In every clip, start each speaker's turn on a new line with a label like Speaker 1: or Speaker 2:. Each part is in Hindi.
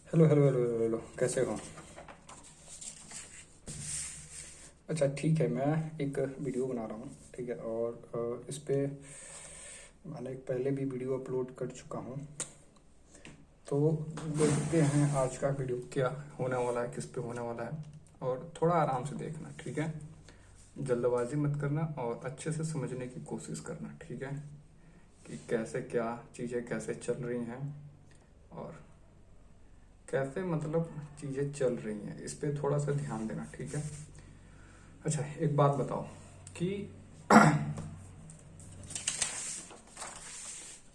Speaker 1: Hello hello hello hello hello, कैसे हो? अच्छा ठीक है, मैं एक वीडियो बना रहा हूँ। ठीक है, और इस पे मैंने एक पहले भी वीडियो अपलोड कर चुका हूँ। तो देखते हैं आज का वीडियो क्या होने वाला है, किस पे होने वाला है। और थोड़ा आराम से देखना, ठीक है। जल्दबाजी मत करना और अच्छे से समझने की कोशिश करना, ठीक है, कि कैसे क्या चीज़ें कैसे चल रही हैं और कैसे मतलब चीज़ें चल रही हैं, इस पे थोड़ा सा ध्यान देना, ठीक है। अच्छा एक बात बताओ कि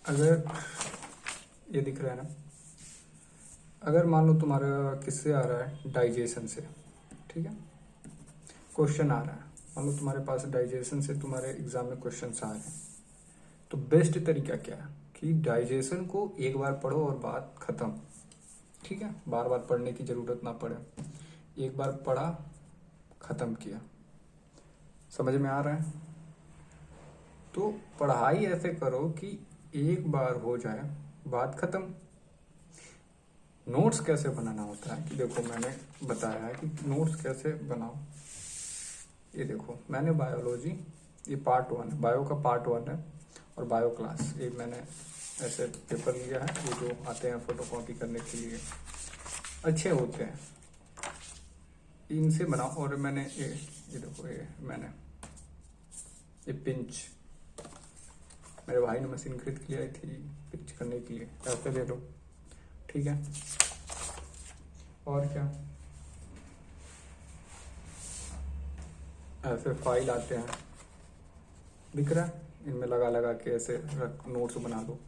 Speaker 1: अगर ये दिख रहा है ना, अगर मान लो तुम्हारा किससे आ रहा है, डाइजेशन से, ठीक है, क्वेश्चन आ रहा है। मान लो तुम्हारे पास डाइजेशन से तुम्हारे एग्जाम में क्वेश्चन आ रहे हैं, तो बेस्ट तरीका क्या है कि डाइजेशन को एक बार पढ़ो और बात खत्म। ठीक है, बार बार पढ़ने की जरूरत ना पड़े, एक बार पढ़ा खत्म किया। समझ में आ रहा है? तो पढ़ाई ऐसे करो कि एक बार हो जाए, बात खत्म। नोट्स कैसे बनाना होता है कि देखो मैंने बताया है कि नोट्स कैसे बनाओ। ये देखो मैंने बायोलॉजी, ये पार्ट 1 है, बायो का पार्ट 1 है, और बायो क्लास ये मैंने ऐसे पेपर लिया है, ये जो आते हैं फोटो कॉपी करने के लिए, अच्छे होते हैं, इनसे बनाओ। और मैंने ये देखो, ये मैंने ये पिंच, मेरे भाई ने मशीन खरीद के आई थी पिंच करने के लिए, ऐसे ले लो, ठीक है। और क्या, ऐसे फाइल आते हैं, दिख रहा है, इनमें लगा लगा के ऐसे नोट्स बना लो।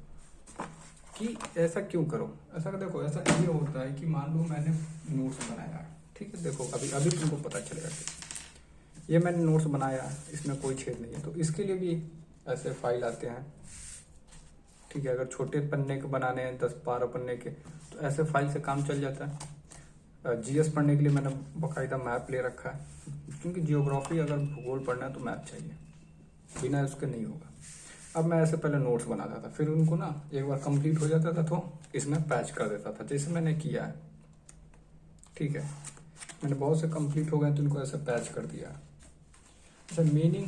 Speaker 1: कि ऐसा क्यों करो, ऐसा देखो, ऐसा ये होता है कि मान लो मैंने नोट्स बनाया है, ठीक है, देखो अभी अभी तुमको पता चलेगा कि ये मैंने नोट्स बनाया है, इसमें कोई छेद नहीं है, तो इसके लिए भी ऐसे फाइल आते हैं, ठीक है। अगर छोटे पन्ने के बनाने हैं 10-12 पन्ने के, तो ऐसे फाइल से काम चल जाता है। जीएस पढ़ने के लिए मैंने बाकायदा मैप ले रखा है, क्योंकि जियोग्राफी अगर भूगोल पढ़ना है तो मैप चाहिए, बिना उसके नहीं होगा। अब मैं ऐसे पहले नोट्स बनाता था, फिर उनको ना एक बार कंप्लीट हो जाता था तो इसमें पैच कर देता था, जैसे मैंने किया है, ठीक है। मैंने बहुत से कंप्लीट हो गए तो इनको ऐसे पैच कर दिया। अच्छा, मीनिंग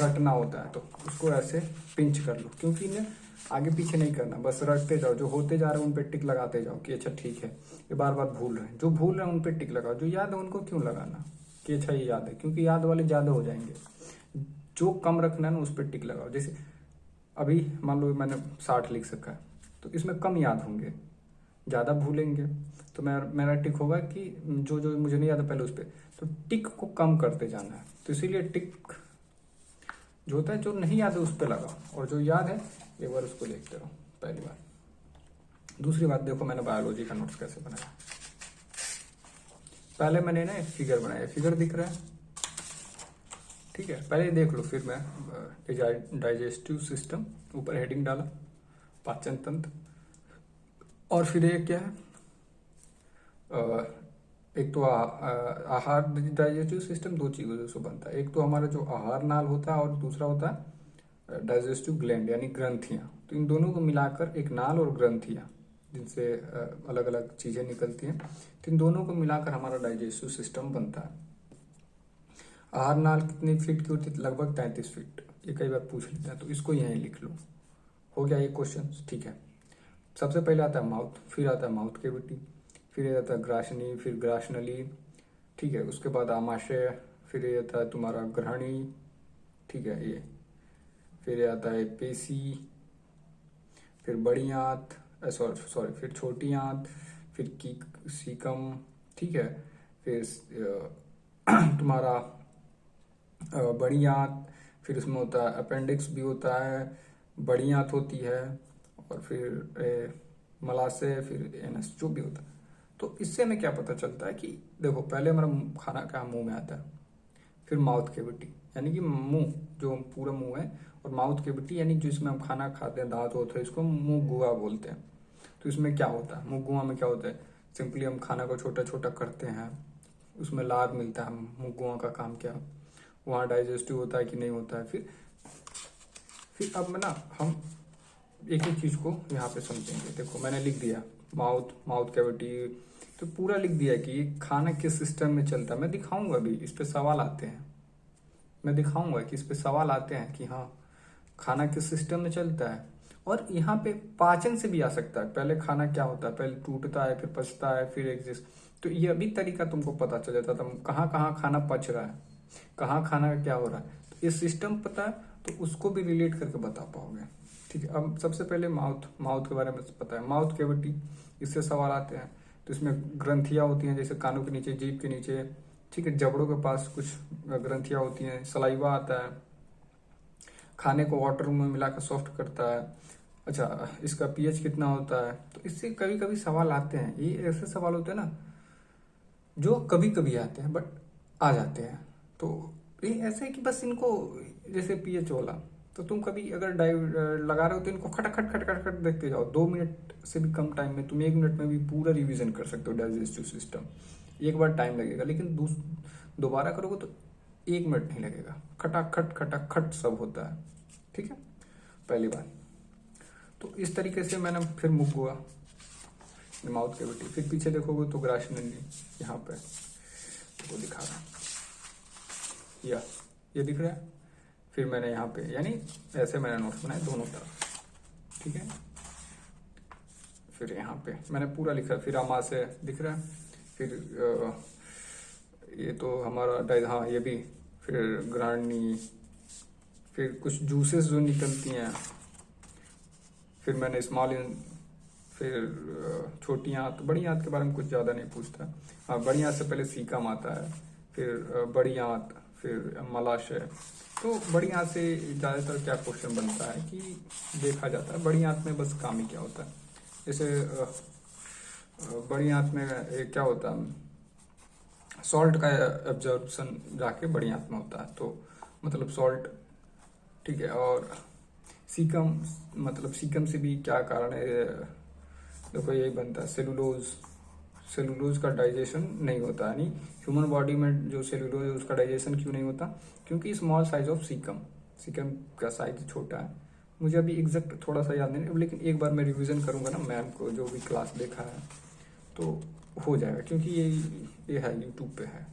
Speaker 1: रटना होता है तो उसको ऐसे पिंच कर लो, क्योंकि इन्हें आगे पीछे नहीं करना, बस रटते जाओ, जो होते जा रहे हैं उन पे टिक लगाते जाओ कि अच्छा ठीक है। ये बार बार भूल रहे हैं, जो भूल रहे हैं उन पे टिक लगाओ, जो याद है उनको क्यों लगाना कि अच्छा ये याद है, क्योंकि याद वाले ज्यादा हो जाएंगे। जो कम रखना है ना उस पर टिक लगाओ। जैसे अभी मान लो मैंने 60 लिख सका है, तो इसमें कम याद होंगे, ज़्यादा भूलेंगे, तो मेरा टिक होगा कि जो जो मुझे नहीं याद है पहले उस पर, तो टिक को कम करते जाना है। तो इसीलिए टिक जो होता है, जो नहीं याद है उस पर लगाओ, और जो याद है एक बार उसको लिखते रहो, पहली बात। दूसरी बात देखो, मैंने बायोलॉजी का नोट्स कैसे बनाया। पहले मैंने ना एक फिगर बनाया, फिगर दिख रहा है, ठीक है, पहले ये देख लो। फिर मैं डाइजेस्टिव सिस्टम ऊपर हेडिंग डाला, पाचन तंत्र, और फिर ये क्या है, एक तो आहार, डाइजेस्टिव सिस्टम दो चीजों से बनता है, एक तो हमारा जो आहार नाल होता है और दूसरा होता है डाइजेस्टिव ग्लैंड यानी ग्रंथियां। तो इन दोनों को मिलाकर एक नाल और ग्रंथियां, जिनसे अलग अलग चीजें निकलती हैं, तो इन दोनों को मिलाकर हमारा डाइजेस्टिव सिस्टम बनता है। आहार नाल कितनी फीट की होती है? लगभग 33 फीट। ये कई बार पूछ लेते हैं, तो इसको यहीं लिख लो। हो गया ये क्वेश्चन, ठीक है। सबसे पहले आता है माउथ, फिर आता है माउथ कैविटी, फिर ये आता है ग्राशनी, फिर ग्राशनली, ठीक है। उसके बाद आमाशय, फिर ये आता है तुम्हारा ग्रहणी, ठीक है, ये फिर ये आता है पेशी, फिर बड़ी आंत, सॉरी फिर छोटी आंत, फिर की सीकम, ठीक है। फिर तुम्हारा बड़ी आंत, फिर उसमें होता है अपेंडिक्स भी होता है, बड़ी आंत होती है, और फिर मलाशय, फिर एनस जो भी होता है। तो इससे हमें क्या पता चलता है कि देखो, पहले हमारा खाना क्या मुंह में आता है, फिर माउथ कैविटी यानी कि मुंह, जो पूरा मुंह है, और माउथ कैविटी यानी जिसमें हम खाना खाते हैं, दांत होते हैं, इसको मुंह गुआ बोलते हैं। तो इसमें क्या होता है, मुंह गुआ में क्या होता है, सिंपली हम खाना को छोटा छोटा करते हैं, उसमें लार मिलता है। मुंह गुआ का काम क्या, वहाँ डाइजेस्टिव होता है कि नहीं होता है। फिर अब ना हम एक एक चीज को यहाँ पे समझेंगे। देखो मैंने लिख दिया माउथ कैविटी, तो पूरा लिख दिया है कि ये खाना किस सिस्टम में चलता है। मैं दिखाऊंगा भी, इस पे सवाल आते हैं, मैं दिखाऊंगा कि इस पे सवाल आते हैं कि हाँ खाना किस सिस्टम में चलता है। और यहाँ पे पाचन से भी आ सकता है, पहले खाना क्या होता है, पहले टूटता है फिर पचता है फिर एग्जिस्ट। तो ये भी तरीका तुमको पता चल जाता था कहाँ कहाँ खाना पच रहा है, कहाँ खाना का क्या हो रहा है। तो ये सिस्टम पता है तो उसको भी रिलेट करके बता पाओगे। ठीक है, अब सबसे पहले माउथ के बारे में पता है, माउथ कैविटी, इससे सवाल आते हैं। तो इसमें ग्रंथियां होती हैं, जैसे कानों के नीचे, जीभ के नीचे, ठीक है, जबड़ों के पास कुछ ग्रंथियां होती हैं, सलाइवा आता है, खाने को वाटर में मिलाकर सॉफ्ट करता है। अच्छा, इसका पीएच कितना होता है। तो इससे कभी कभी सवाल आते हैं, ये ऐसे सवाल होते हैं ना जो कभी कभी आते हैं बट आ जाते हैं। तो ये ऐसे है कि बस इनको, जैसे पीएच वाला, तो तुम कभी अगर डाइव लगा रहे हो तो इनको खटखट खटखट खट देखते जाओ। 2 मिनट से भी कम टाइम में तुम 1 मिनट में भी पूरा रिवीजन कर सकते हो डाइजेस्टिव सिस्टम। एक बार टाइम लगेगा, लेकिन दोबारा करोगे तो 1 मिनट नहीं लगेगा, खटाखट खटाखट सब होता है। ठीक है, पहली बात। तो इस तरीके से मैंने फिर मुख हुआ, माउथ कैविटी, फिर पीछे देखोगे तो ग्रास नली, यहाँ पे तो दिखा रहा है, या ये दिख रहा है। फिर मैंने यहाँ पे, यानी ऐसे मैंने नोट्स बनाए दोनों तरफ, ठीक है। फिर यहाँ पे मैंने पूरा लिखा, फिर आमाशय दिख रहा है, फिर ये तो हमारा हाँ ये भी, फिर ग्रांडी, फिर कुछ जूसेस जो निकलती हैं, फिर मैंने स्मॉल, फिर छोटी आंत, बड़ी आंत के बारे में कुछ ज़्यादा नहीं पूछता। हाँ, बड़ी आंत से पहले सीकम आता है, फिर बड़ी आंत, फिर मलाशय। तो बड़ी आंत से ज़्यादातर क्या क्वेश्चन बनता है कि देखा जाता है बड़ी आंत में बस काम ही क्या होता है। जैसे बड़ी आंत में क्या होता है, सॉल्ट का एब्जॉर्प्शन जाके बड़ी आंत में होता है, तो मतलब सॉल्ट, ठीक है। और सीकम, मतलब सीकम से भी क्या कारण है, देखो यही बनता है सेलुलोज का डाइजेशन नहीं होता, यानी ह्यूमन बॉडी में जो सेलुलोज है उसका डाइजेशन क्यों नहीं होता, क्योंकि स्मॉल साइज ऑफ सीकम का साइज छोटा है। मुझे अभी एग्जैक्ट थोड़ा सा याद नहीं, लेकिन एक बार मैं रिवीजन करूंगा ना, मैम को जो भी क्लास देखा है तो हो जाएगा, क्योंकि ये है यूट्यूब पे है।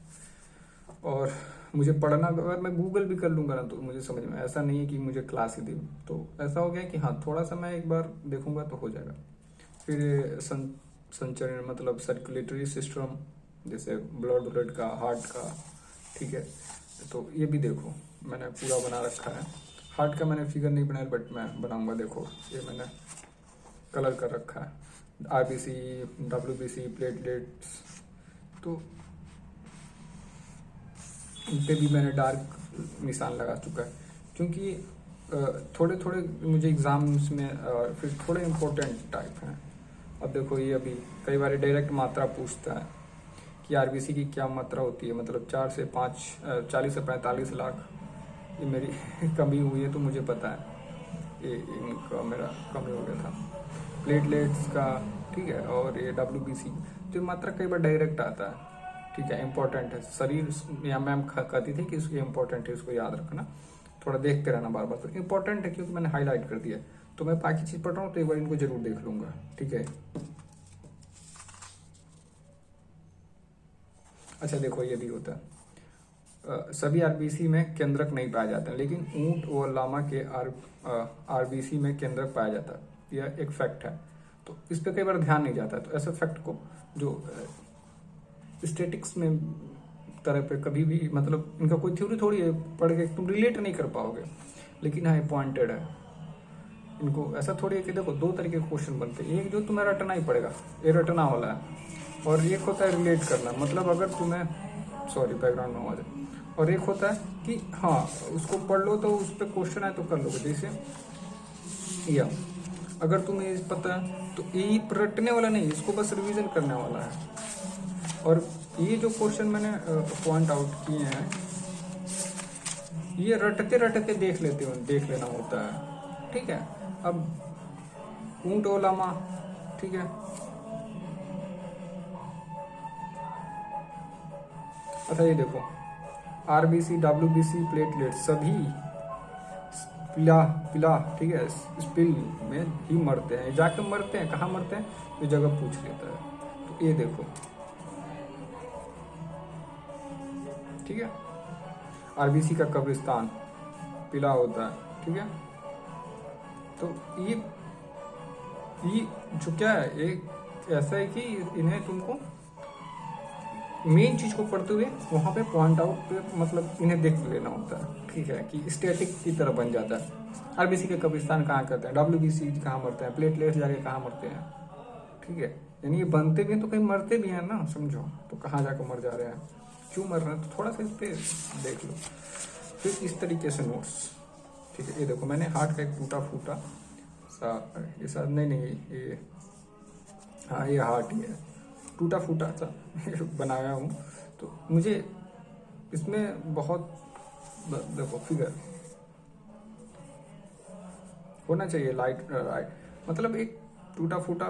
Speaker 1: और मुझे पढ़ना, अगर मैं गूगल भी कर लूंगा ना तो मुझे समझ में, ऐसा नहीं है कि मुझे क्लास ही दी। तो ऐसा हो गया कि हाँ थोड़ा सा मैं एक बार देखूंगा तो हो जाएगा। फिर संचरण, मतलब सर्कुलेटरी सिस्टम, जैसे ब्लड का, हार्ट का, ठीक है। तो ये भी देखो मैंने पूरा बना रखा है। हार्ट का मैंने फिगर नहीं बनाया बट मैं बनाऊंगा, देखो ये मैंने कलर कर रखा है, आरबीसी, डब्ल्यूबीसी, प्लेटलेट्स। तो इन पे भी मैंने डार्क निशान लगा चुका है, क्योंकि थोड़े थोड़े मुझे एग्जाम्स में फिर थोड़े इम्पोर्टेंट टाइप हैं। अब देखो ये अभी कई बार डायरेक्ट मात्रा पूछता है कि आरबीसी की क्या मात्रा होती है, मतलब 4 से 5, 40 से 45 लाख। ये मेरी कमी हुई है तो मुझे पता है, ये इनका मेरा कमी हो गया था। प्लेटलेट्स का, ठीक है। और ये डब्ल्यूबीसी, तो ये मात्रा कई बार डायरेक्ट आता है, ठीक है, इंपॉर्टेंट है। शरीर, या मैम कहती थी कि इसको इंपॉर्टेंट है, इसको याद रखना, थोड़ा देखते रहना बार बार। तो इंपॉर्टेंट है क्योंकि मैंने हाईलाइट कर दिया, तो मैं बाकी चीज पढ़ रहा हूँ तो एक बार इनको जरूर देख लूंगा, ठीक है। अच्छा देखो ये भी होता है, सभी आरबीसी में केंद्रक नहीं पाया जाता, लेकिन ऊंट और लामा के आरबीसी में केंद्रक पाया जाता है, यह एक फैक्ट है। तो इस पे कई बार ध्यान नहीं जाता है, तो ऐसे फैक्ट को जो स्टेटिक्स में तरह पे कभी भी, मतलब इनका कोई थ्योरी थोड़ी है, पढ़ के तुम रिलेट नहीं कर पाओगे, लेकिन हाँ पॉइंटेड है। इनको ऐसा थोड़ी है कि देखो 2 तरीके के क्वेश्चन बनते हैं, एक जो तुम्हें रटना ही पड़ेगा, ये रटना वाला है, और एक होता है रिलेट करना, मतलब अगर तुम्हें, सॉरी बैकग्राउंड में आवाज है, और एक होता है कि हाँ उसको पढ़ लो तो उस पर क्वेश्चन है तो कर लोगे। जैसे या अगर तुम्हें पता है तो ये रटने वाला नहीं, इसको बस रिवीजन करने वाला है। और ये जो क्वेश्चन मैंने पॉइंट आउट किए हैं, ये रटते रटते देख लेना होता है, ठीक है। अब ऊंट और लामा, ठीक है। अच्छा ये देखो आरबीसी, डब्ल्यूबीसी, प्लेटलेट सभी पिला, ठीक है, स्पिल में ही मरते हैं, जाके मरते हैं, कहाँ मरते हैं, इस जगह पूछ लेता है। तो ये देखो, ठीक है, आरबीसी का कब्रिस्तान पीला होता है, ठीक है। तो ये जो क्या है, एक ऐसा है कि इन्हें तुमको मेन चीज को पढ़ते हुए वहां पे पॉइंट आउट पे मतलब इन्हें देख लेना होता है, ठीक है, कि स्टैटिक की तरह बन जाता है। आरबीसी के कब्रिस्तान कहाँ करते हैं, डब्ल्यूबीसी कहाँ मरते हैं, प्लेटलेट्स जाके कहाँ मरते हैं, ठीक है। यानी ये बनते भी हैं तो कहीं मरते भी हैं ना, समझो। तो कहाँ जाकर मर जा रहे हैं, क्यों मर रहे हैं, तो थोड़ा सा इस पे देख लो। फिर इस तरीके से नोट्स, ठीक है। ये देखो, मैंने हार्ट का एक टूटा फूटा सा, ये शायद नहीं ये, हाँ ये हार्ट ही है, टूटा फूटा सा बनाया हूँ। तो मुझे इसमें बहुत, देखो फिगर होना चाहिए, लाइट राइट, मतलब एक टूटा फूटा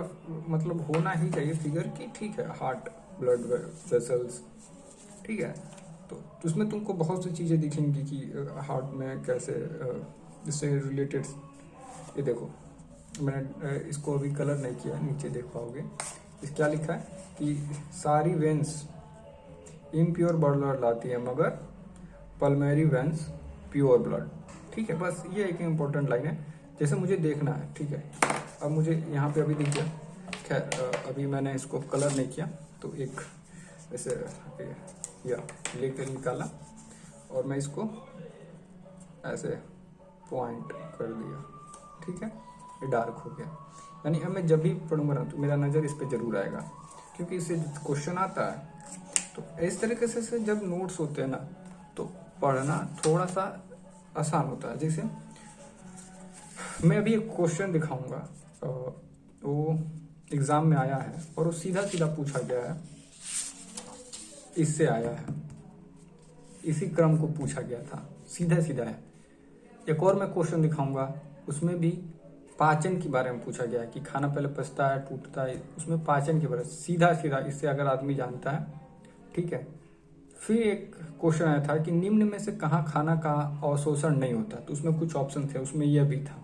Speaker 1: मतलब होना ही चाहिए फिगर की, ठीक है। हार्ट, ब्लड वेसल्स, ठीक है। तो उसमें तुमको बहुत सी चीज़ें दिखेंगी कि हार्ट में कैसे इससे रिलेटेड। ये देखो, मैंने इसको अभी कलर नहीं किया, नीचे देख पाओगे। इस क्या लिखा है कि सारी वेंस इम्प्योर ब्लड लाती है मगर पल्मोनरी वेंस प्योर ब्लड, ठीक है। बस ये एक इम्पोर्टेंट लाइन है, जैसे मुझे देखना है, ठीक है। अब मुझे यहाँ पे अभी दिख गया, खैर अभी मैंने इसको कलर नहीं किया, तो एक ऐसे या लेकर निकाला और मैं इसको ऐसे पॉइंट कर दिया, ठीक है। ये डार्क हो गया, यानी अब मैं जब भी पढ़ूंगा ना तो मेरा नज़र इस पे जरूर आएगा, क्योंकि इससे क्वेश्चन आता है। तो इस तरीके से जब नोट्स होते हैं ना, तो पढ़ना थोड़ा सा आसान होता है। जैसे मैं अभी एक क्वेश्चन दिखाऊंगा, वो एग्जाम में आया है और वो सीधा सीधा पूछा गया है, इससे आया है, इसी क्रम को पूछा गया था, सीधा सीधा है। एक और मैं क्वेश्चन दिखाऊंगा, उसमें भी पाचन के बारे में पूछा गया है कि खाना पहले पचता है टूटता है, उसमें पाचन के बारे में सीधा सीधा, इससे अगर आदमी जानता है, ठीक है। फिर एक क्वेश्चन आया था कि निम्न में से कहाँ खाना का अवशोषण नहीं होता, तो उसमें कुछ ऑप्शन थे, उसमें यह भी था,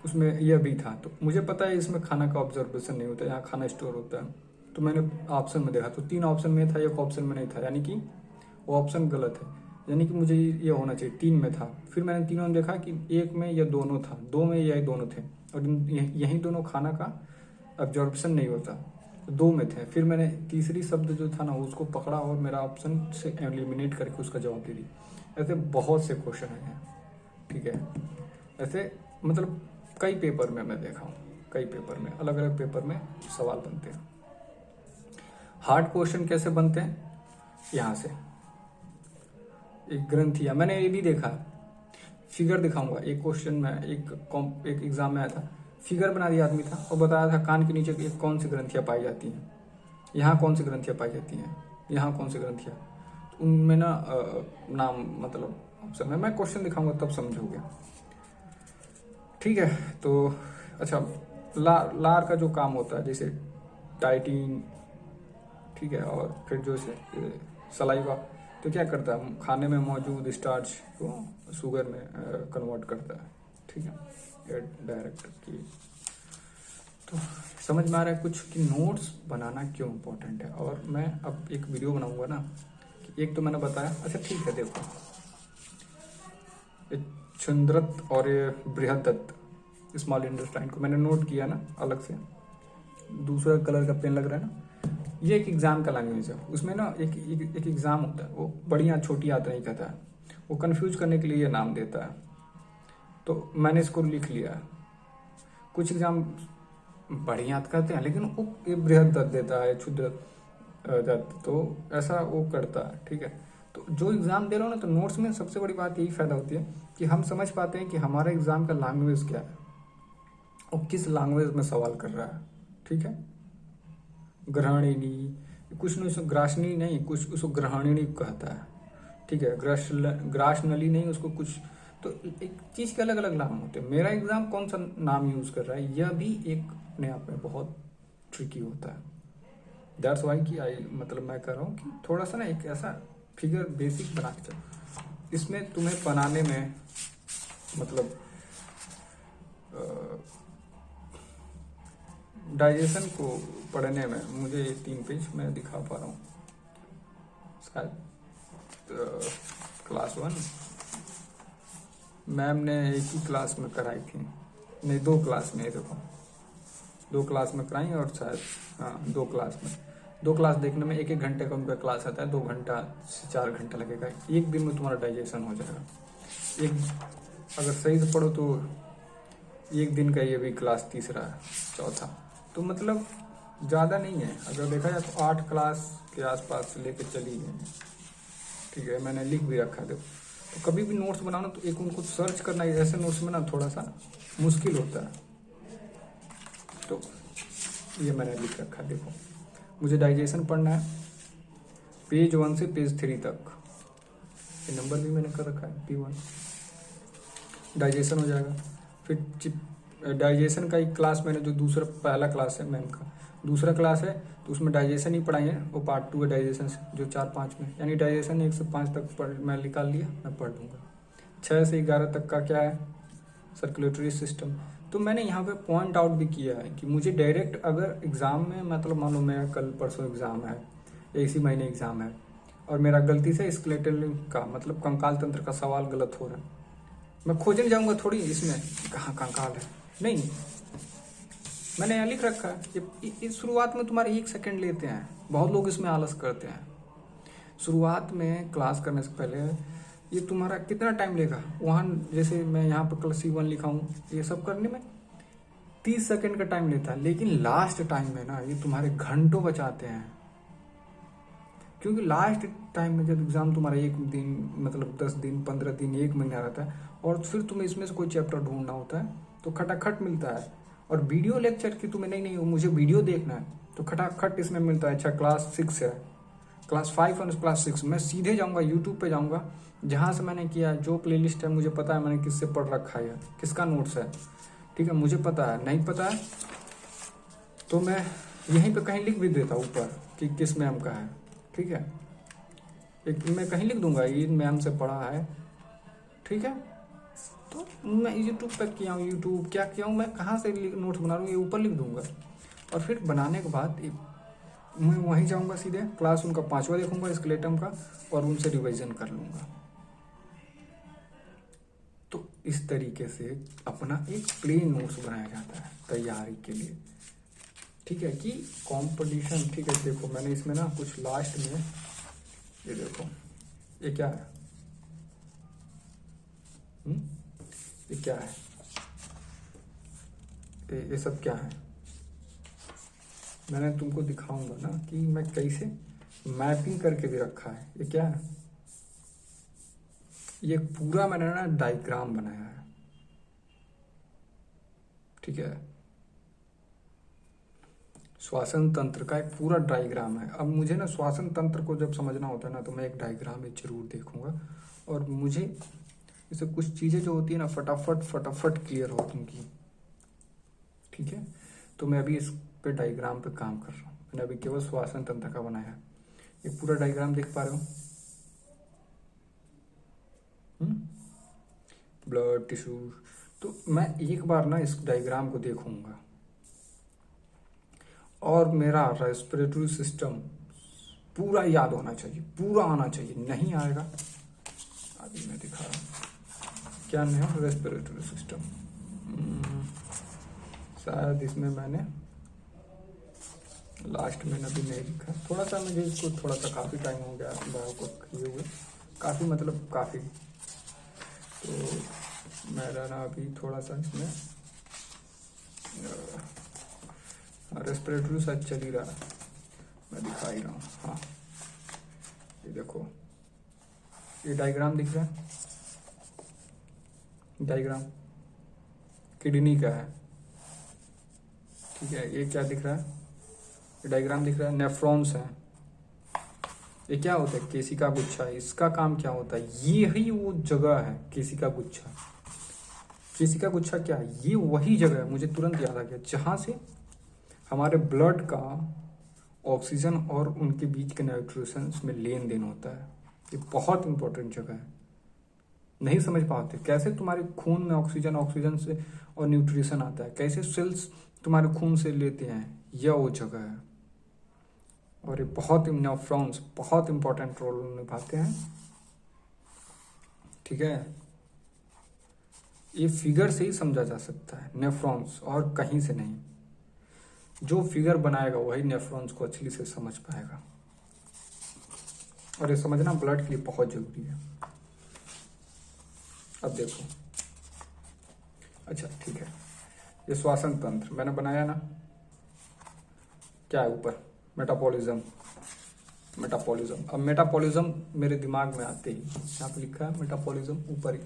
Speaker 1: उसमें यह भी था। तो मुझे पता है इसमें खाना का ऑब्जर्वेशन नहीं होता, यहाँ खाना स्टोर होता है। तो मैंने ऑप्शन में देखा तो 3 ऑप्शन में था, एक ऑप्शन में नहीं था, यानी कि वो ऑप्शन गलत है, यानी कि मुझे ये होना चाहिए 3 में था। फिर मैंने तीनों में देखा कि 1 में या दोनों था, 2 में या दोनों थे, और यही दोनों खाना का ऑब्जर्वेशन नहीं होता, 2 में थे। फिर मैंने तीसरी शब्द जो था ना उसको पकड़ा और मेरा ऑप्शन से एलिमिनेट करके उसका जवाब दे दी। ऐसे बहुत से क्वेश्चन हैं, ठीक है। ऐसे मतलब कई पेपर में मैं देखा हूँ, कई पेपर में, अलग अलग पेपर में सवाल बनते हैं। हार्ड क्वेश्चन कैसे बनते हैं, यहाँ से एक ग्रंथिया, मैंने ये भी देखा, फिगर दिखाऊंगा। एक क्वेश्चन में एक एग्जाम में आया था, फिगर बना दिया आदमी था और बताया था कान के नीचे कौन सी ग्रंथियां पाई जाती हैं, यहाँ कौन सी ग्रंथियां पाई जाती हैं, यहाँ कौन सी ग्रंथियां, तो उनमें ना नाम मतलब ऑप्शन में, मैं क्वेश्चन दिखाऊंगा तब समझोगे, ठीक है। तो अच्छा, लार का जो काम होता है, जैसे टाइटिन, ठीक है, और फिर जो से सलाइवा, तो क्या करता है, खाने में मौजूद स्टार्च को शुगर में कन्वर्ट करता है, ठीक है, डायरेक्ट की। तो समझ में आ रहा है कुछ कि नोट्स बनाना क्यों इम्पोर्टेंट है। और मैं अब एक वीडियो बनाऊंगा ना, कि एक तो मैंने बताया, अच्छा ठीक है, देखो ये चंद्रत और ये बृहदत्त स्मॉल इंटेस्टाइन को मैंने नोट किया ना अलग से, दूसरा कलर का पेन लग रहा है ना, ये एक एग्जाम का लैंग्वेज है। उसमें ना एक एग्जाम होता है, वो बढ़िया छोटी याद नहीं कहता है, वो कंफ्यूज करने के लिए ये नाम देता है। तो मैंने इसको लिख लिया। कुछ एग्जाम बढ़िया याद करते हैं, लेकिन वो बृहद दत्त देता है, क्षुद्र दत्त, तो ऐसा वो करता है, ठीक है। तो जो एग्जाम दे रहा हो ना, तो नोट्स में सबसे बड़ी बात यही फायदा होती है कि हम समझ पाते हैं कि हमारा एग्जाम का लैंग्वेज क्या है और किस लैंग्वेज में सवाल कर रहा है, ठीक है। ग्रहणिनी, कुछ नहीं उसको ग्रासनी नहीं, कुछ उसको ग्रहणिनी कहता है, ठीक है। ग्रासनली नहीं, उसको कुछ, तो एक चीज के अलग अलग नाम होते हैं। मेरा एग्जाम कौन सा नाम यूज कर रहा है, यह भी एक अपने आप में बहुत ट्रिकी होता है। दैट्स वाई कि मतलब मैं कह रहा हूँ कि थोड़ा सा ना एक ऐसा फिगर बेसिक बना के चलो, इसमें तुम्हें बनाने में मतलब डाइजेशन को पढ़ने में मुझे 3 पेज मैं दिखा पा रहा हूँ शायद। क्लास 1 मैम ने एक ही क्लास में कराई थी, नहीं 2 क्लास में, देखो 2 क्लास में कराई और शायद हाँ 2 क्लास में। 2 क्लास देखने में 1-1 घंटे का उनका क्लास आता है, 2 घंटा से 4 घंटा लगेगा। एक दिन में तुम्हारा डाइजेशन हो जाएगा। एक अगर सही से पढ़ो तो एक दिन का ये भी क्लास तीसरा है, चौथा, तो मतलब ज़्यादा नहीं है। अगर देखा जाए तो 8 क्लास के आसपास लेके चली गई। ठीक है, मैंने लिख भी रखा है। देखो तो कभी भी नोट्स बनाना तो एक उनको सर्च करना, ऐसे नोट्स में ना थोड़ा सा मुश्किल होता है। तो ये मैंने लिख रखा है। देखो मुझे डाइजेशन पढ़ना है पेज 1 से पेज 3 तक। ये नंबर भी मैंने कर रखा है, P1 डाइजेशन हो जाएगा। फिर डाइजेशन का एक क्लास मैंने जो दूसरा पहला क्लास है मैम का, दूसरा क्लास है तो उसमें डाइजेशन ही पढ़ाई है, वो पार्ट 2 है डाइजेशन से, जो 4-5 में, यानी डाइजेशन 1 से 5 तक मैं निकाल लिया, मैं पढ़ लूँगा। 6 से 11 तक का क्या है, सर्कुलेटरी सिस्टम। तो मैंने यहाँ पे पॉइंट आउट भी किया है कि मुझे डायरेक्ट अगर एग्ज़ाम में, मतलब मान लो मेरा कल परसों एग्ज़ाम है या इसी महीने एग्ज़ाम है और मेरा गलती से स्केलेटल का मतलब कंकाल तंत्र का सवाल गलत हो रहा है, मैं खोजने जाऊँगा थोड़ी इसमें कहाँ कंकाल है, नहीं, मैंने यहाँ लिख रखा है। इस शुरुआत में तुम्हारे 1 सेकंड लेते हैं, बहुत लोग इसमें आलस करते हैं। शुरुआत में क्लास करने से पहले ये तुम्हारा कितना टाइम लेगा, वहाँ जैसे मैं यहाँ पर क्लास C1 लिखा हूँ, ये सब करने में 30 सेकंड का टाइम लेता है, लेकिन लास्ट टाइम में ना ये तुम्हारे घंटों बचाते हैं। क्योंकि लास्ट टाइम में जब एग्जाम तुम्हारा 1 दिन मतलब 10 दिन 15 दिन 1 महीना रहता है और फिर तुम्हें इसमें से कोई चैप्टर ढूंढना होता है तो खटाखट मिलता है। और वीडियो लेक्चर की तुम्हें नहीं मुझे वीडियो देखना है तो खटाखट इसमें मिलता है। अच्छा क्लास 6 है, क्लास 5 और क्लास 6, मैं सीधे जाऊँगा यूट्यूब पे जाऊँगा, जहाँ से मैंने किया जो प्लेलिस्ट है मुझे पता है मैंने किससे पढ़ रखा है, किसका नोट्स है, ठीक है, मुझे पता है। नहीं पता है तो मैं यहीं पे कहीं लिख भी देता हूँ ऊपर कि किस मैम का है, ठीक है, एक मैं कहीं लिख दूंगा ये मैम से पढ़ा है, ठीक है। तो मैं यूट्यूब पर किया हूँ, यूट्यूब क्या किया हूँ, मैं कहाँ से नोट्स बना रहा हूँ ये ऊपर लिख दूंगा। और फिर बनाने के बाद मैं वहीं जाऊँगा सीधे क्लास उनका 5वां देखूंगा स्केलेटम का और उनसे रिवीजन कर लूँगा। तो इस तरीके से अपना एक प्लेन नोट्स बनाया जाता है तैयारी के लिए, ठीक है, कि कंपटीशन। ठीक है, देखो मैंने इसमें ना कुछ लास्ट में ये देखो ये क्या है, ये क्या है, ये सब क्या है, मैंने तुमको दिखाऊंगा ना कि मैं कैसे मैपिंग करके भी रखा है। ये क्या है, ये पूरा मैंने ना डायग्राम बनाया है, ठीक है, श्वसन तंत्र का एक पूरा डायग्राम है। अब मुझे ना श्वसन तंत्र को जब समझना होता है ना तो मैं एक डायग्राम में जरूर देखूंगा और मुझे इससे कुछ चीज़ें जो होती है ना फटाफट क्लियर हो उनकी, ठीक है। तो मैं अभी इस पे डायग्राम पे काम कर रहा हूँ, मैंने अभी केवल श्वसन तंत्र का बनाया है। ये पूरा डायग्राम देख पा रहे हो, ब्लड टिश्यू। तो मैं एक बार ना इस डायग्राम को देखूंगा और मेरा रेस्पिरेटरी सिस्टम पूरा याद होना चाहिए, पूरा आना चाहिए, नहीं आएगा अभी मैं दिखा रहा हूँ क्या नहीं है रेस्पिरेटरी सिस्टम। शायद इसमें मैंने लास्ट में अभी नहीं लिखा, थोड़ा सा मुझे इसको थोड़ा सा काफ़ी टाइम हो गया बायो को किए हुए, काफ़ी मतलब काफ़ी। तो मेरा ना अभी थोड़ा सा इसमें रेस्पिरेटरी शायद चल ही रहा है, मैं दिखा ही रहा हूँ। हाँ ये देखो ये डायग्राम दिख रहा है, डायग्राम किडनी का है, ठीक है। ये क्या दिख रहा है, ये डायग्राम दिख रहा है, नेफ्रॉन्स है। ये क्या होता है, केशिका गुच्छा, इसका काम क्या होता है, ये ही वो जगह है केशिका गुच्छा। केशिका गुच्छा क्या है, ये वही जगह है, मुझे तुरंत याद आ गया, जहां से हमारे ब्लड का ऑक्सीजन और उनके बीच के न्यूट्रिशंस में लेन देन होता है। ये बहुत इंपॉर्टेंट जगह है, नहीं समझ पाते कैसे तुम्हारे खून में ऑक्सीजन से और न्यूट्रिशन आता है, कैसे सेल्स तुम्हारे खून से लेते हैं, यह वो जगह है। और ये बहुत नेफ्रॉन्स बहुत इंपॉर्टेंट रोल निभाते हैं, ठीक है। ये फिगर से ही समझा जा सकता है, नेफ्रॉन्स, और कहीं से नहीं। जो फिगर बनाएगा वही नेफ्रॉन्स को अच्छी से समझ पाएगा, और ये समझना ब्लड के लिए बहुत जरूरी है। अब देखो, अच्छा ठीक है, ये श्वसन तंत्र मैंने बनाया ना, क्या है ऊपर, मेटाबॉलिज्म। मेटाबॉलिज्म, अब मेटाबॉलिज्म मेरे दिमाग में आते ही यहाँ पे लिखा है मेटाबॉलिज्म ऊपर ही,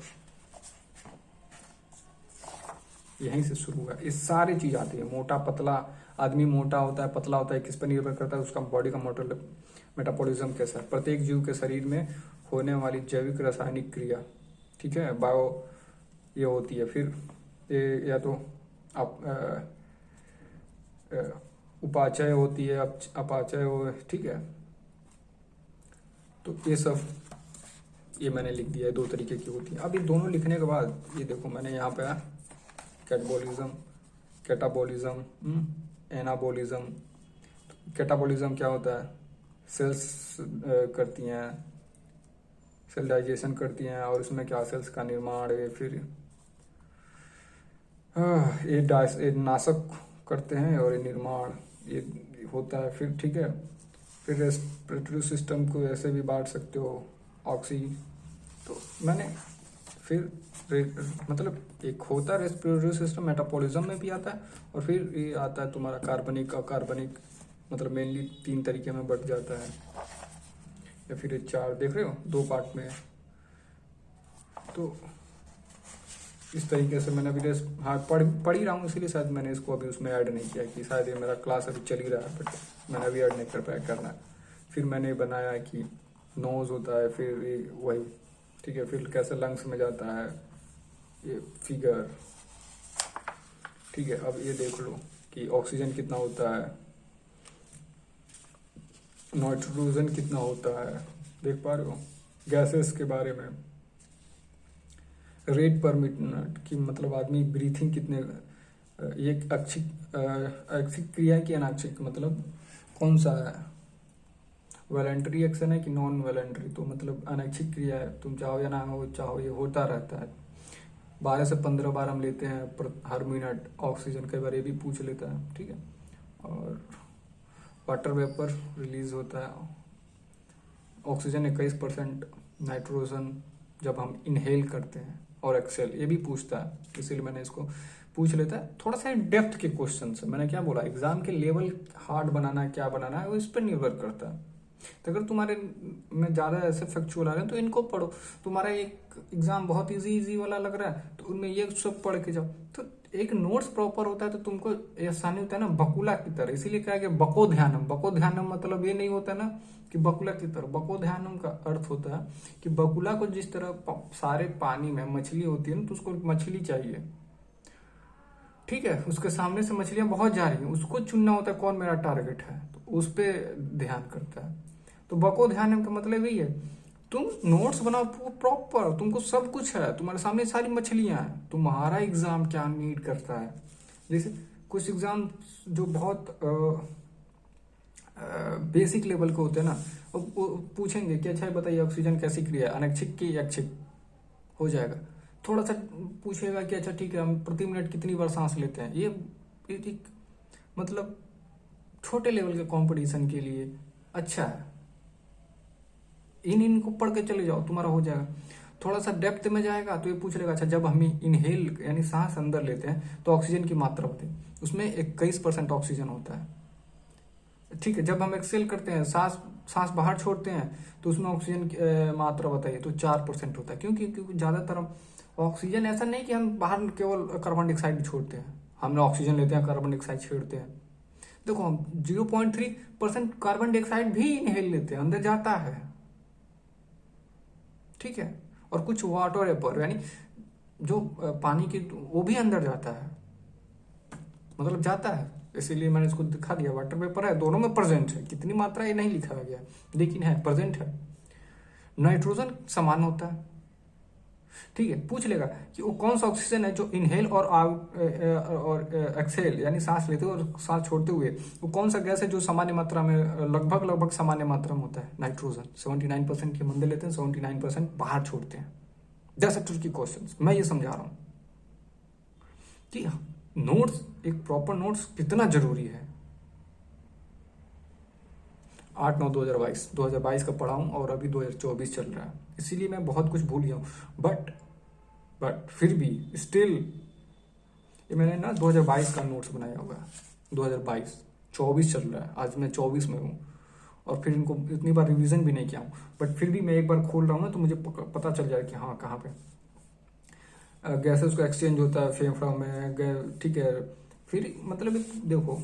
Speaker 1: यहीं से शुरू हुआ। ये सारी चीज आती है, मोटा पतला, आदमी मोटा होता है पतला होता है, किस पर निर्भर करता है, उसका बॉडी का मेटाबॉलिज्म कैसा है। प्रत्येक जीव के शरीर में होने वाली जैविक रासायनिक क्रिया, ठीक है, बायो ये होती है। फिर ये या तो आप उपाचय होती है, अपाचय हो, ठीक है। तो ये सब ये मैंने लिख दिया है, दो तरीके की होती है। अब ये दोनों लिखने के बाद ये देखो मैंने यहाँ पे कैटबॉलिज्म, कैटाबॉलिज्म, एनाबॉलिज्म। कैटाबॉलिज्म क्या होता है, सेल्स करती हैं, सेल डाइजेशन करती हैं, और उसमें क्या सेल्स का निर्माण है, फिर ये नाशक करते हैं, और ये निर्माण ये होता है। फिर ठीक है, फिर रेस्पिरेटरी सिस्टम को ऐसे भी बांट सकते हो, ऑक्सी। तो मैंने फिर मतलब एक होता है रेस्पिरेटरी सिस्टम, मेटाबॉलिज्म में भी आता है, और फिर ये आता है तुम्हारा कार्बनिक, अकार्बनिक, मतलब मेनली 3 तरीके में बट जाता है, या फिर ये 4 देख रहे हो 2 पार्ट में। तो इस तरीके से मैंने अभी हाँ पढ़ ही रहा हूँ, इसीलिए शायद मैंने इसको अभी उसमें ऐड नहीं किया, कि शायद ये मेरा क्लास अभी चल ही रहा है, बट मैंने अभी ऐड नहीं कर पाया करना। फिर मैंने बनाया कि नोज होता है, फिर ये वही, ठीक है, फिर कैसे लंग्स में जाता है, ये फिगर, ठीक है। अब ये देख लो कि ऑक्सीजन कितना होता है, नाइट्रोजन कितना होता है, देख पा रहे हो। गैसेस के बारे में, रेट पर मिनट की मतलब आदमी ब्रीथिंग कितने, ये ऐच्छिक क्रिया की अनैच्छिक, मतलब कौन सा है, वॉलंटरी एक्शन है कि नॉन वॉलंटरी। तो मतलब अनैच्छिक क्रिया है, तुम चाहो या ना हो, चाहो ये होता रहता है। 12 से 15 बार हम लेते हैं हर मिनट ऑक्सीजन, कई बार ये भी पूछ लेता है, ठीक है। और वाटर वेपर रिलीज होता है, ऑक्सीजन 21%, नाइट्रोजन जब हम इनहेल करते हैं, और एक्सेल ये भी पूछता है, इसीलिए मैंने इसको पूछ लेता है। थोड़ा सा डेप्थ के क्वेश्चन है, मैंने क्या बोला, एग्जाम के लेवल हार्ड बनाना है, क्या बनाना है, वो इस पर निर्भर करता है। तो अगर तुम्हारे में ज्यादा ऐसे फैक्चुअल आ रहे हैं तो इनको पढ़ो। तुम्हारा एक एग्जाम बहुत इजी वाला लग रहा है तो उनमें ये सब पढ़ के जाओ। तो एक नोट्स प्रॉपर होता है तो तुमको आसानी होता है ना, बकुला की तरह। इसीलिए क्या है कि बको ध्यानम, बको ध्यानम मतलब ये नहीं होता ना कि बकुला की तरह। बको ध्यानम का अर्थ होता है कि बकुला को जिस तरह सारे पानी में मछली होती है ना, तो उसको मछली चाहिए, ठीक है। उसके सामने से मछलियां बहुत जा रही हैं, उसको चुनना होता है कौन मेरा टारगेट है, तो उस पर ध्यान करता है। तो बको ध्यान का मतलब यही है, तुम नोट्स बनाओ प्रॉपर, तुमको सब कुछ है, तुम्हारे सामने सारी मछलियां हैं। तुम्हारा एग्जाम क्या नीड करता है, जैसे कुछ एग्जाम जो बहुत बेसिक लेवल के होते हैं ना, वो पूछेंगे कि अच्छा बताइए ऑक्सीजन कैसी क्रिया है, अनैच्छिक की ऐच्छिक, हो जाएगा। थोड़ा सा पूछेगा कि अच्छा ठीक है हम प्रति मिनट कितनी बार सांस लेते हैं, ये एक मतलब छोटे लेवल के कंपटीशन के लिए अच्छा है। इनको पढ़ के चले जाओ, तुम्हारा हो जाएगा। थोड़ा सा डेप्थ में जाएगा तो ये पूछ लेगा अच्छा जब हम इनहेल यानी सांस अंदर लेते हैं तो ऑक्सीजन की मात्रा होती है, उसमें 21% ऑक्सीजन होता है, ठीक है। जब हम एक्सेल करते हैं, सांस बाहर छोड़ते हैं तो उसमें ऑक्सीजन की मात्रा बताइए, तो 4% होता है। क्योंकि ज्यादातर ऑक्सीजन ऐसा नहीं कि हम बाहर केवल कार्बन डाइऑक्साइड छोड़ते हैं, हमने ऑक्सीजन लेते हैं कार्बन डाइऑक्साइड छोड़ते हैं। देखो हम 0.3% कार्बन डाइऑक्साइड भी इनहेल लेते हैं, अंदर जाता है, ठीक है। और कुछ वाटर वेपर यानी जो पानी की, वो भी अंदर जाता है, मतलब जाता है। इसीलिए मैंने इसको दिखा दिया, वाटर वेपर है, दोनों में प्रेजेंट है, कितनी मात्रा ये नहीं लिखा गया लेकिन है, प्रेजेंट है। नाइट्रोजन समान होता है, ठीक है, पूछ लेगा कि वो कौन सा ऑक्सीजन है जो इनहेल और आउट और एक्सहेल यानी सांस लेते हुए और सांस छोड़ते हुए, वो कौन सा गैस है जो सामान्य मात्रा में लगभग लगभग सामान्य मात्रा में होता है? नाइट्रोजन। 79% के अंदर लेते हैं, 79% बाहर छोड़ते हैं। That's a tricky question. मैं ये समझा रहा हूँ कि नोट्स, एक प्रॉपर नोट्स कितना जरूरी है। 8/9/2022 का पढ़ा हूँ और अभी 2024 चल रहा है, इसीलिए मैं बहुत कुछ भूल गया हूँ। बट फिर भी स्टिल ये मैंने ना 2022 का नोट्स बनाया होगा। 2022, 24 चल रहा है, आज मैं 24 में हूँ और फिर इनको इतनी बार रिवीजन भी नहीं किया हूँ। बट फिर भी मैं एक बार खोल रहा हूँ ना तो मुझे पता चल जाए कि हाँ कहाँ पे गैसेस को एक्सचेंज होता है फेफड़ा में, ठीक है। फिर मतलब देखो,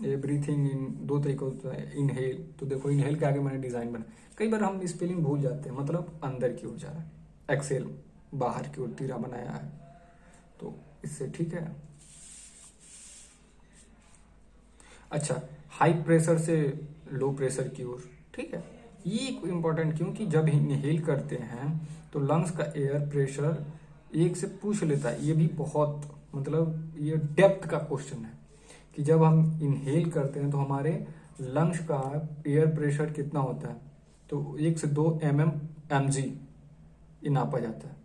Speaker 1: ये ब्रीथिंग इन दो तरीके होता है, इनहेल। तो देखो इनहेल के आगे मैंने डिजाइन बना, कई बार हम स्पेलिंग भूल जाते हैं, मतलब अंदर की ओर जा रहा है, एक्सेल बाहर की ओर तीरा बनाया है, तो इससे ठीक है। अच्छा, हाई प्रेशर से लो प्रेशर की ओर, ठीक है। ये इंपॉर्टेंट क्योंकि जब इनहेल करते हैं तो लंग्स का एयर प्रेशर एक से पूछ लेता है। ये भी बहुत मतलब ये डेप्थ का क्वेश्चन है कि जब हम इनहेल करते हैं तो हमारे लंग्स का एयर प्रेशर कितना होता है, तो 1 से 2 mg ये नापा जाता है,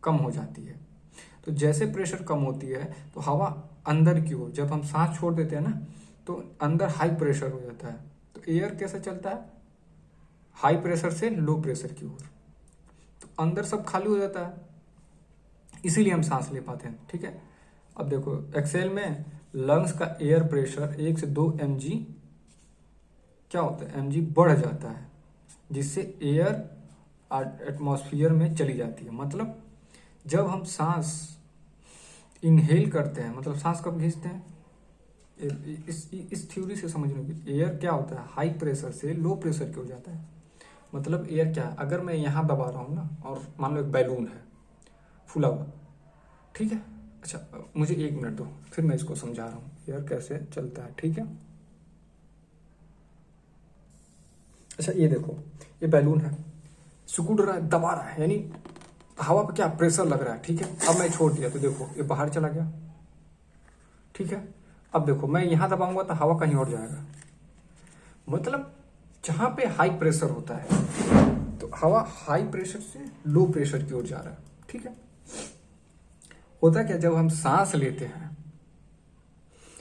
Speaker 1: कम हो जाती है। तो जैसे प्रेशर कम होती है तो हवा अंदर की ओर, जब हम सांस छोड़ देते हैं ना तो अंदर हाई प्रेशर हो जाता है। तो एयर कैसे चलता है? हाई प्रेशर से लो प्रेशर की ओर, तो अंदर सब खाली हो जाता है, इसीलिए हम सांस ले पाते हैं, ठीक है। अब देखो एक्सेल में लंग्स का एयर प्रेशर 1 से 2 mg क्या होता है, mg बढ़ जाता है, जिससे एयर एटमॉस्फेयर में चली जाती है। मतलब जब हम सांस इनहेल करते हैं, मतलब सांस कब खींचते हैं, इस थ्योरी से समझने की, एयर क्या होता है, हाई प्रेशर से लो प्रेशर की हो जाता है। मतलब एयर क्या है, अगर मैं यहाँ दबा रहा हूँ ना और मान लो एक बैलून है फूला हुआ, ठीक है। अच्छा मुझे 1 मिनट दो, फिर मैं इसको समझा रहा हूँ एयर कैसे चलता है, ठीक है। अच्छा ये देखो, ये बैलून है, सिकुड़ रहा है, दबा रहा है, यानी हवा पे क्या प्रेशर लग रहा है, ठीक है। अब मैं छोड़ दिया तो देखो ये बाहर चला गया, ठीक है। अब देखो मैं यहां दबाऊंगा तो हवा कहीं और जाएगा, मतलब जहां पे हाई प्रेशर होता है तो हवा हाई प्रेशर से लो प्रेशर की ओर जा रहा है, ठीक है। होता क्या, जब हम सांस लेते हैं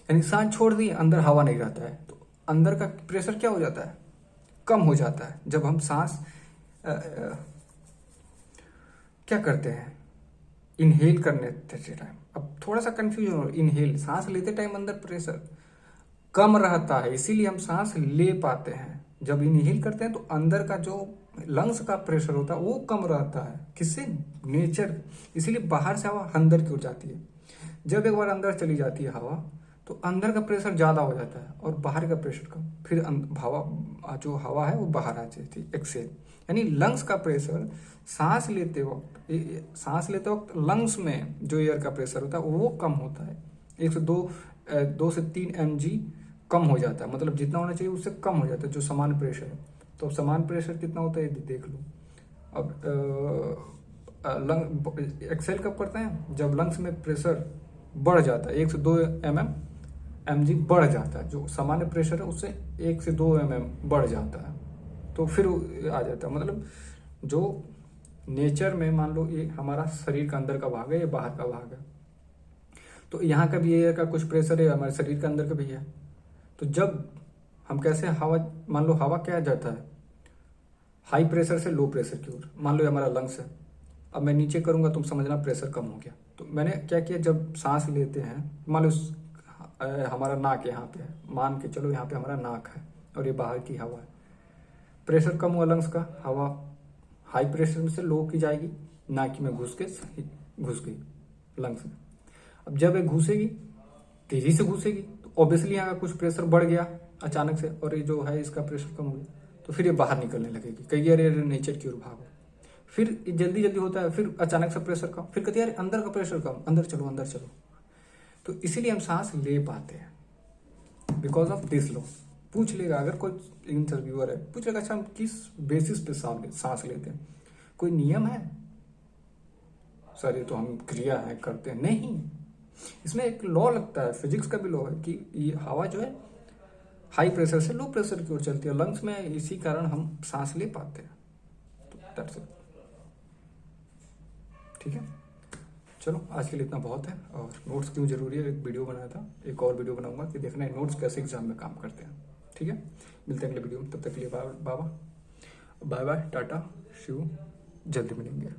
Speaker 1: यानी सांस छोड़ दी, अंदर हवा नहीं रहता है, तो अंदर का प्रेशर क्या हो जाता है, कम हो जाता है। जब हम सांस क्या करते हैं, इनहेल करने टाइम, अब थोड़ा सा कंफ्यूजन हो, इनहेल सांस लेते टाइम अंदर प्रेशर कम रहता है, इसीलिए हम सांस ले पाते हैं। जब इनहेल करते हैं तो अंदर का जो लंग्स का प्रेशर होता है वो कम रहता है, किससे, नेचर, इसीलिए बाहर से हवा अंदर की ओर जाती है। जब एक बार अंदर चली जाती है हवा तो अंदर का प्रेशर ज्यादा हो जाता है और बाहर का प्रेशर कम, फिर हवा जो हवा है वो बाहर आ जाती है, एक्सेल। यानी लंग्स का प्रेशर सांस लेते वक्त लंग्स में जो एयर का प्रेशर होता है वो कम होता है, 1 से 2 से 3 mg कम हो जाता है, मतलब जितना होना चाहिए उससे कम हो जाता है जो समान प्रेशर है। तो समान प्रेशर कितना होता है ये देख लो। अब लंग एक्सेल कब करते हैं, जब लंग्स में प्रेशर बढ़ जाता है, 1 से 2 mg बढ़ जाता है, जो सामान्य प्रेशर है उससे 1 से 2 बढ़ जाता है, तो फिर आ जाता है। मतलब जो नेचर में मान लो ये हमारा शरीर का अंदर का भाग है, ये बाहर का भाग है, तो यहाँ का भी एयर का कुछ प्रेशर है, हमारे शरीर के अंदर का भी है। तो जब हम कैसे हवा, मान लो हवा क्या जाता है हाई प्रेशर से लो प्रेशर की ओर, मान लो ये हमारा लंग्स है, अब मैं नीचे करूंगा तुम समझना प्रेशर कम हो गया। तो मैंने क्या किया, जब सांस लेते हैं मान लो हमारा नाक यहाँ पे है, मान के चलो यहाँ पे हमारा नाक है और ये बाहर की हवा है, प्रेशर कम हुआ लंग्स का, हवा हाई प्रेशर में से लो की जाएगी, नाक में घुस गई लंग्स में। अब जब ये घुसेगी, तेजी से घुसेगी, तो ऑब्वियसली यहाँ का कुछ प्रेशर बढ़ गया अचानक से, और ये जो है इसका प्रेशर कम हो गया, तो फिर ये बाहर निकलने लगेगी, कई अरे नेचर की ओर भागो। फिर जल्दी जल्दी होता है, फिर अचानक से प्रेशर कम, फिर कहती है यार अंदर का प्रेशर कम, अंदर चलो अंदर चलो। तो इसीलिए हम सांस ले पाते हैं, बिकॉज ऑफ दिस लॉ। पूछ लेगा अगर कोई इंटरव्यूअर है, पूछ लेगा अच्छा हम किस बेसिस पे सांस लेते हैं, कोई नियम है? सर ये तो हम क्रिया है करते हैं, नहीं। इसमें एक लॉ लगता है, फिजिक्स का भी लॉ है कि ये हवा जो है हाई प्रेशर से लो प्रेशर की ओर चलती है लंग्स में, इसी कारण हम सांस ले पाते हैं। तो दैट्स इट। ठीक है, चलो आज के लिए इतना बहुत है। और नोट्स क्यों जरूरी है, एक वीडियो बनाया था, एक और वीडियो बनाऊंगा कि देखना है नोट्स कैसे एग्जाम में काम करते हैं। ठीक है, मिलते हैं अगले वीडियो में, तब तक के लिए बाय बाय, टाटा, शिव, जल्दी मिलेंगे।